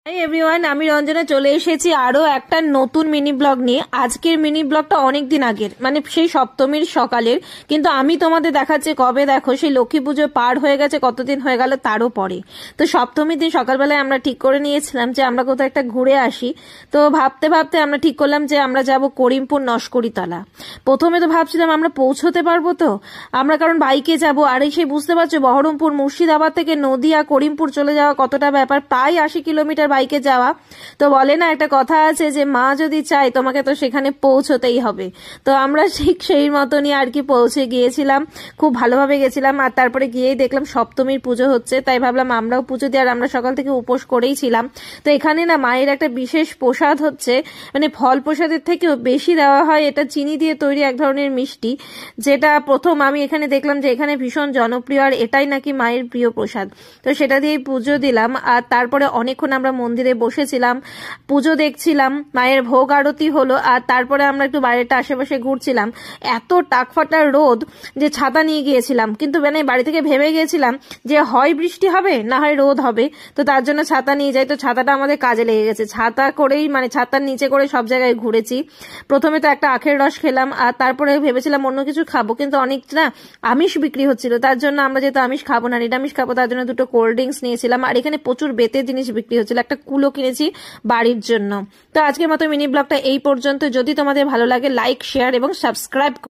Hi everyone, আমি রঞ্জনা চলে এসেছি আরো একটা নতুন মিনি ব্লগ নিয়ে। আজকের মিনি ব্লগটা অনেকদিন আগের, মানে সেই সপ্তমীর সকালের, কিন্তু আমি তোমাদের দেখাচ্ছি কবে। দেখো, সেই লক্ষ্মী পুজো পার হয়ে গেছে, কতদিন হয়ে গেল তারও পরে। তো সপ্তমীর দিন সকালবেলায় আমরা ঠিক করে নিয়েছিলাম যে আমরা কোথাও একটা ঘুরে আসি। তো ভাবতে ভাবতে আমরা ঠিক করলাম যে আমরা যাব করিমপুর নস্করিতলা। প্রথমে তো ভাবছিলাম আমরা পৌঁছতে পারবো তো, আমরা কারণ বাইকে যাব। আর এই সেই বুঝতে পারছো, বহরমপুর মুর্শিদাবাদ থেকে নদিয়া করিমপুর চলে যাওয়া কতটা ব্যাপার, প্রায় 80 কিলোমিটার বাইকে যাওয়া। তো বলে না একটা কথা আছে যে মা যদি চায় তোমাকে তো সেখানে পৌঁছতেই হবে। তো আমরা ঠিক সেই মতনই আর কি পৌঁছে গিয়েছিলাম, খুব ভালোভাবে গেছিলাম। আর তারপরে গিয়েই দেখলাম সপ্তমীর পুজো হচ্ছে, তাই ভাবলাম আমরাও পুজো দিই। আর আমরা সকাল থেকে উপোস করেই ছিলাম। তো এখানে না মায়ের একটা বিশেষ প্রসাদ হচ্ছে, মানে ফল প্রসাদের থেকেও বেশি দেওয়া হয়, এটা চিনি দিয়ে তৈরি এক ধরনের মিষ্টি, যেটা প্রথম আমি এখানে দেখলাম যে এখানে ভীষণ জনপ্রিয়, আর এটাই নাকি মায়ের প্রিয় প্রসাদ। তো সেটা দিয়েই পুজো দিলাম। আর তারপরে অনেকক্ষণ আমরা মন্দিরে বসেছিলাম, পুজো দেখছিলাম, মায়ের ভোগ আরতি হলো। আর তারপরে আমরা একটু বাইরেটা আশেপাশে ঘুরছিলাম। এত টাকফাটা রোদ যে ছাতা নিয়ে গিয়েছিলাম, কিন্তু মানে বাড়ি থেকে ভেবে গিয়েছিলাম যে হয় বৃষ্টি হবে না হয় রোদ হবে, তো তার জন্য ছাতা নিয়ে যাই। তো ছাতাটা আমাদের কাজে লেগে গেছে, ছাতা করেই মানে ছাতার নিচে করে সব জায়গায় ঘুরেছি। প্রথমে তো একটা আখের রস খেলাম, আর তারপরে ভেবেছিলাম অন্য কিছু খাবো, কিন্তু অনেক না আমিষ বিক্রি হচ্ছিল, তার জন্য আমরা যেহেতু আমিষ খাবো না, নিরামিষ খাবো, তার জন্য দুটো কোল্ড ড্রিঙ্কস নিয়েছিলাম। আর এখানে প্রচুর বেতের জিনিস বিক্রি হচ্ছিল, একটা কুলো কিনেছি বাড়ির জন্য। তো আজকের মতো মিনি ব্লগটা এই পর্যন্ত। যদি তোমাদের ভালো লাগে লাইক, শেয়ার এবং সাবস্ক্রাইব